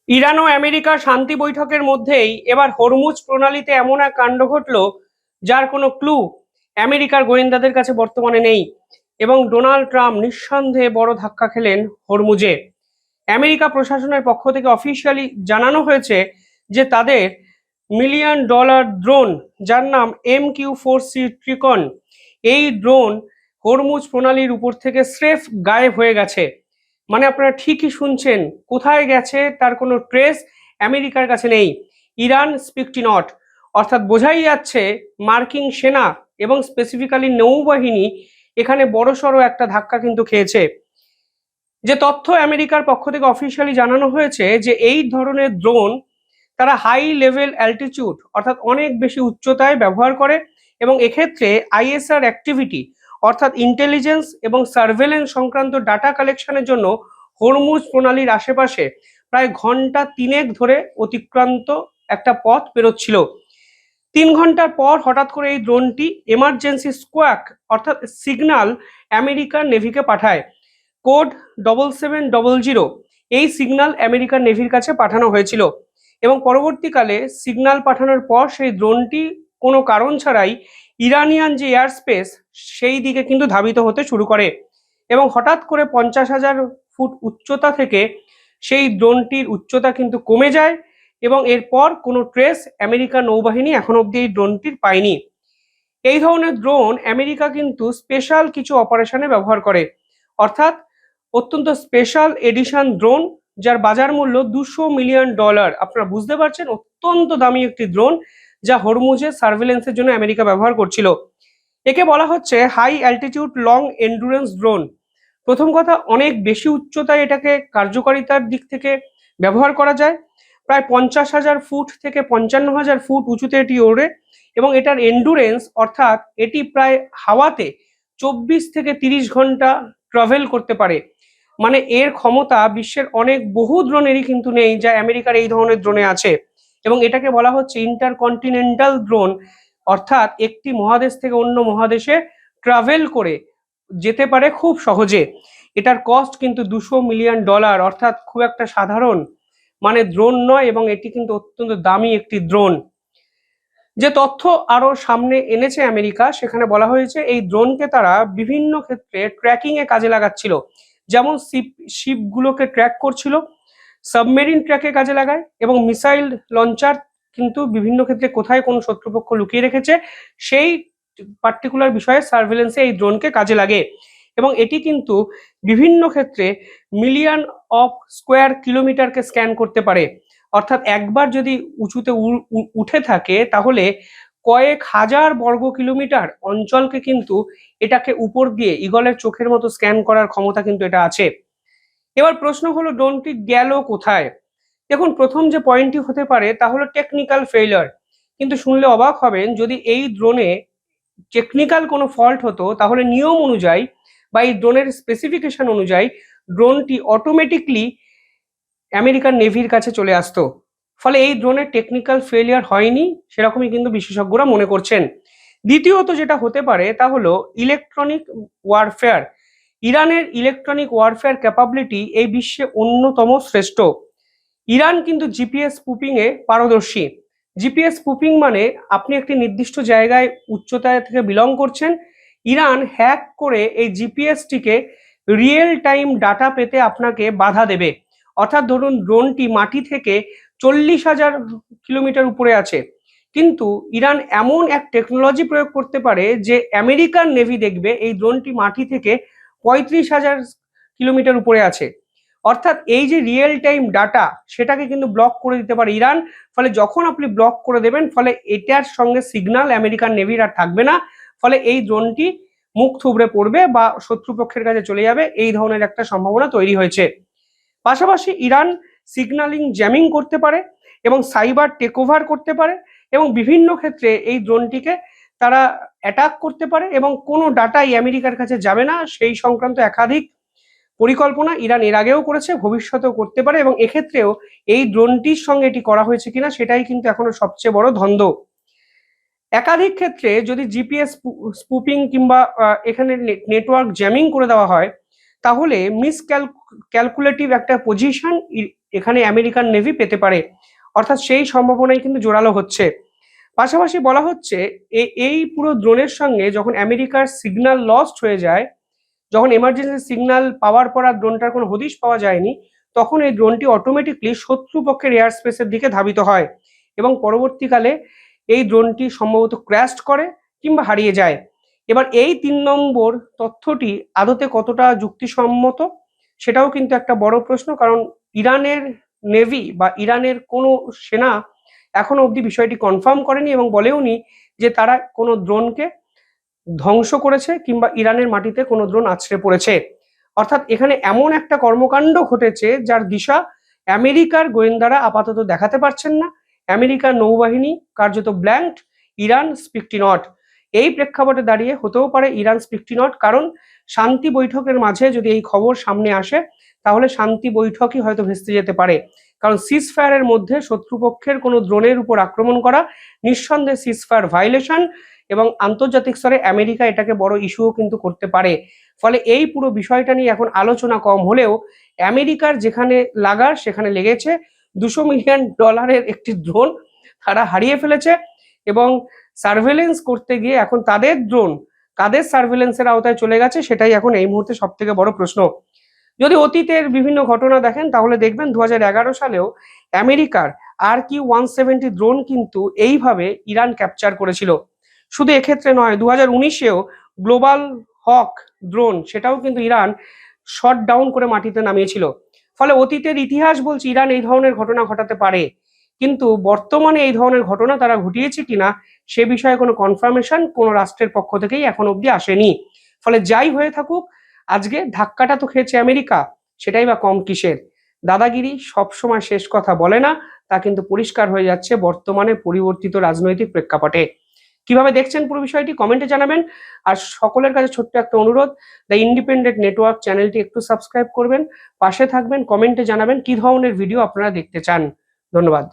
Iran ও আমেরিকার শান্তি বৈঠকের মধ্যেই এবার হরমুজ প্রণালীতে এমন এক কাণ্ড ঘটলো যার কোনো ক্লু আমেরিকার গোয়েন্দাদের কাছে বর্তমানে নেই। এবং ডোনাল্ড ট্রাম্প নিঃসন্দেহে বড় ধাক্কা খেলেন হরমুজে। আমেরিকা প্রশাসনের পক্ষ থেকে অফিসিয়ালি জানানো হয়েছে যে তাদের $1 মিলিয়ন ড্রোন, যার নাম MQ-4C ট্রিকন, এই ড্রোন হরমুজ প্রণালীর উপর থেকে স্রেফ গায়েব হয়ে গেছে। মানে আপনারা ঠিকই শুনছেন, কোথায় গেছে তার কোনো ট্রেস আমেরিকার কাছে নেই। ইরান স্পিকটি নট, অর্থাৎ বোঝাই যাচ্ছে মার্কিন সেনা এবং স্পেসিফিক্যালি নৌবাহিনী এখানে বড়সড় একটা ধাক্কা কিন্তু খেয়েছে। যে তথ্য আমেরিকার পক্ষ থেকে অফিসিয়ালি জানানো হয়েছে যে এই ধরনের ড্রোন তারা হাই লেভেল অ্যালটিটিউড, অর্থাৎ অনেক বেশি উচ্চতায় ব্যবহার করে, এবং এক্ষেত্রে আইএসআর অ্যাক্টিভিটি অর্থাৎ ইন্টেলিজেন্স এবং সার্ভেলেন্স সংক্রান্ত ডাটা কালেকশনের জন্য হরমুজ প্রণালীর আশেপাশে প্রায় ঘন্টা 3 ধরে অতিক্রান্ত একটা পথ পেরোচ্ছিল। 3 ঘন্টার পর হঠাৎ করে এই ড্রোনটি এমার্জেন্সি স্কোয়াক অর্থাৎ সিগন্যাল আমেরিকান নেভিকে পাঠায়। কোড 7700, এই সিগন্যাল আমেরিকান নেভির কাছে পাঠানো হয়েছিল এবং পরবর্তীকালে সিগন্যাল পাঠানোর পর সেই ড্রোনটি কোনো কারণ ছাড়াই ইরানিয়ান যে এয়ার স্পেস সেই দিকে কিন্তু ধাবিত হতে শুরু করে এবং হঠাৎ করে 50,000 ফুট উচ্চতা থেকে সেই ড্রোনটির উচ্চতা কিন্তু কমে যায় এবং এরপর কোনো ট্রেস আমেরিকান নৌবাহিনী এখন অব্দি এই ড্রোনটির পায়নি। এই ধরনের ড্রোন আমেরিকা কিন্তু স্পেশাল কিছু অপারেশনে ব্যবহার করে, অর্থাৎ অত্যন্ত স্পেশাল এডিশন ড্রোন যার বাজার মূল্য $200 মিলিয়ন। আপনারা বুঝতে পারছেন, অত্যন্ত দামি একটি ড্রোন যা হরমুজের সার্ভেলেন্সের জন্য আমেরিকা ব্যবহার করছিল। একে বলা হচ্ছে high altitude long endurance drone. প্রথম কথা, অনেক বেশি উচ্চতায় এটাকে কার্যকারিতার দিক থেকে ব্যবহার করা যায়। প্রায় 50,000 ফুট থেকে 55,000 ফুট উঁচুতে এটি ওড়ে এবং এটার এন্ডুরেন্স অর্থাৎ এটি প্রায় হাওয়াতে 24 থেকে 30 ঘন্টা ট্রাভেল করতে পারে। মানে এর ক্ষমতা বিশ্বের অনেক বহু ড্রোনেরই কিন্তু নেই, যা আমেরিকার এই ধরনের ড্রোনে আছে। এবং এটাকে বলা হচ্ছে ইন্টারকন্টিনেন্টাল ড্রোন, অর্থাৎ একটি মহাদেশ থেকে অন্য মহাদেশে ট্রাভেল করে যেতে পারে খুব সহজে। এটার কস্ট কিন্তু $200 মিলিয়ন, অর্থাৎ খুব একটা সাধারণ মানে ড্রোন নয় এবং এটি কিন্তু অত্যন্ত দামি একটি ড্রোন। যে তথ্য আরো সামনে এনেছে আমেরিকা, সেখানে বলা হয়েছে এই ড্রোনকে তারা বিভিন্ন ক্ষেত্রে ট্র্যাকিং এ কাজে লাগাচ্ছিল। যেমন শিপগুলোকে ট্র্যাক করছিল, সাবমেরিন ট্র্যাকে কাজে লাগায় এবং মিসাইল লঞ্চার কিন্তু বিভিন্ন ক্ষেত্রে কোথায় কোন শত্রুপক্ষ লুকিয়ে রেখেছে সেই পার্টিকুলার বিষয়ে সার্ভেলেন্সে এই ড্রোনকে কাজে লাগে। এবং এটি কিন্তু বিভিন্ন ক্ষেত্রে মিলিয়ন অফ স্কোয়ার কিলোমিটারকে স্ক্যান করতে পারে, অর্থাৎ একবার যদি উঁচুতে উঠে থাকে তাহলে কয়েক হাজার বর্গ কিলোমিটার অঞ্চলকে কিন্তু এটাকে উপর দিয়ে ঈগলের চোখের মতো স্ক্যান করার ক্ষমতা কিন্তু এটা আছে। এবার প্রশ্ন হলো ড্রোনটি গেল কোথায়। দেখুন, প্রথম যে পয়েন্টটি হতে পারে তা হলো টেকনিক্যাল ফেইলিওর। কিন্তু শুনলে অবাক হবেন, যদি এই ড্রোনে টেকনিক্যাল কোনো ফল্ট হতো তাহলে নিয়ম অনুযায়ী বা এই ড্রোনের স্পেসিফিকেশন অনুযায়ী ড্রোনটি অটোমেটিকলি আমেরিকান নেভির কাছে চলে আসতো। ফলে এই ড্রোনের টেকনিক্যাল ফেলিয়ার হয়নি, সেরকমই কিন্তু বিশেষজ্ঞরা মনে করছেন। দ্বিতীয়ত যেটা হতে পারে তা হলো ইলেকট্রনিক ওয়ারফেয়ার। ইরানের ইলেকট্রনিক ওয়ারফেয়ার ক্যাপাবিলিটি এই বিশ্বে অন্যতম শ্রেষ্ঠ। ইরান কিন্তু জিপিএস স্পুপিং এ পারদর্শী। জিপিএস স্পুপিং মানে আপনি একটি নির্দিষ্ট জায়গায় উচ্চতায় থেকে বিলং করছেন, ইরান হ্যাক করে এই জিপিএসটিকে রিয়েল টাইম ডাটা পেতে আপনাকে বাধা দেবে। অর্থাৎ ধরুন ড্রোনটি মাটি থেকে 40,000 কিলোমিটার উপরে আছে, কিন্তু ইরান এমন এক টেকনোলজি প্রয়োগ করতে পারে যে আমেরিকান নেভি দেখবে এই ড্রোনটি মাটি থেকে 35,000 কিলোমিটার উপরে আছে। অর্থাৎ এই যে রিয়েল টাইম ডাটা সেটাকে কিন্তু ব্লক করে দিতে পারে ইরান। ফলে যখন আপনি ব্লক করে দেবেন, ফলে এটার সঙ্গে সিগন্যাল আমেরিকান নেভির আর থাকবে না। ফলে এই ড্রোনটি মুখ থুবড়ে পড়বে বা শত্রুপক্ষের কাছে চলে যাবে, এই ধরনের একটা সম্ভাবনা তৈরি হয়েছে। পাশাপাশি ইরান সিগন্যালিং জ্যামিং করতে পারে এবং সাইবার টেক ওভার করতে পারে এবং বিভিন্ন ক্ষেত্রে এই ড্রোনটিকে তারা অ্যাটাক করতে পারে এবং কোনো ডাটাই আমেরিকার কাছে যাবে না, সেই সংক্রান্ত একাধিক পরিকল্পনা ইরান এর আগেও করেছে, ভবিষ্যতেও করতে পারে। এবং এক্ষেত্রেও এই ড্রোনটির সঙ্গে এটি করা হয়েছে কিনা সেটাই কিন্তু এখনো সবচেয়ে বড় ধন্দ। একাধিক ক্ষেত্রে যদি জিপিএস স্পুপিং কিংবা এখানে নেটওয়ার্ক জ্যামিং করে দেওয়া হয়, তাহলে ক্যালকুলেটিভ একটা পজিশন এখানে আমেরিকান নেভি পেতে পারে, অর্থাৎ সেই সম্ভাবনাই কিন্তু জোরালো হচ্ছে। পাশাপাশি বলা হচ্ছে এই পুরো ড্রোনের সঙ্গে যখন আমেরিকার সিগন্যাল লস্ট হয়ে যায়, যখন এমার্জেন্সি সিগন্যাল পাওয়ার পর আর ড্রোনটার কোনো হদিশ পাওয়া যায়নি, তখন এই ড্রোনটি অটোমেটিকলি শত্রুপক্ষের এয়ার স্পেসের দিকে ধাবিত হয় এবং পরবর্তীকালে এই ড্রোনটি সম্ভবত ক্র্যাশ করে কিংবা হারিয়ে যায়। এবার এই ৩ নম্বর তথ্যটি আদতে কতটা যুক্তিসম্মত সেটাও কিন্তু একটা বড় প্রশ্ন, কারণ ইরানের নেভি বা ইরানের কোনো সেনা এখনো অবধি বিষয়টি কনফার্ম করেনি এবং বলেওনি যে তারা কোনো ড্রোনকে ধ্বংস করেছে কিংবা ইরানের মাটিতে কোনো ড্রোন আছড়ে পড়েছে। অর্থাৎ এখানে এমন একটা কর্মকাণ্ড ঘটেছে যার দিশা আমেরিকার গোয়েন্দারা আপাতত দেখাতে পারছেন না। আমেরিকার নৌবাহিনী কার্যত ব্ল্যাঙ্কড, ইরান স্পিকটি নট। এই প্রেক্ষাপটে দাঁড়িয়ে হতেও পারে ইরান স্পিকটি নট, কারণ শান্তি বৈঠকের মাঝে যদি এই খবর সামনে আসে তাহলে শান্তি বৈঠকই হয়তো ভেস্তে যেতে পারে। কারণ সিজফায়ারের মধ্যে শত্রুপক্ষের কোনো ড্রোনের উপর আক্রমণ করা নিঃসন্দেহে সিজফায়ার ভায়োলেশন এবং আন্তর্জাতিক স্তরে আমেরিকা এটাকে বড় ইস্যুও কিন্তু করতে পারে। ফলে এই পুরো বিষয়টা নিয়ে এখন আলোচনা কম হলেও আমেরিকার যেখানে লাগার সেখানে লেগেছে। $200 মিলিয়ন একটি ড্রোন তারা হারিয়ে ফেলেছে এবং সার্ভেলেন্স করতে গিয়ে এখন তাদের ড্রোন কাদের সার্ভেলেন্সের আওতায় চলে গেছে সেটাই এখন এই মুহূর্তে সব থেকে বড় প্রশ্ন। যদি অতীতের বিভিন্ন ঘটনা দেখেন তাহলে দেখবেন 2011 সালেও আমেরিকার RQ-170 ড্রোন কিন্তু এইভাবে ইরান ক্যাপচার করেছিল। শুধু এক্ষেত্রে নয়, 2019-এও গ্লোবাল হক ড্রোন সেটাও কিন্তু ইরান শট ডাউন করে মাটিতে নামিয়েছিল। ফলে অতীতের ইতিহাস বলছে ইরান এই ধরনের ঘটনা ঘটাতে পারে, কিন্তু বর্তমানে এই ধরনের ঘটনা তারা ঘটিয়েছে কিনা সে বিষয়ে কোনো কনফার্মেশন কোনো রাষ্ট্রের পক্ষ থেকেই এখন অবধি আসেনি। ফলে যাই হয়ে থাকুক, আজকে ধাক্কাটা তো খেয়েছে আমেরিকা, সেটাই বা কম কিসের। দাদাগিরি সবসময় শেষ কথা বলে না, তা কিন্তু পরিষ্কার হয়ে যাচ্ছে বর্তমানে পরিবর্তিত রাজনৈতিক প্রেক্ষাপটে। কিভাবে দেখছেন পুরো বিষয়টি কমেন্টে জানাবেন। আর সকলের কাছে ছোট্ট একটা অনুরোধ, দ্য ইন্ডিপেন্ডেন্ট নেটওয়ার্ক চ্যানেলটি একটু সাবস্ক্রাইব করবেন, পাশে থাকবেন, কমেন্টে জানাবেন কি ধরনের ভিডিও আপনারা দেখতে চান। ধন্যবাদ।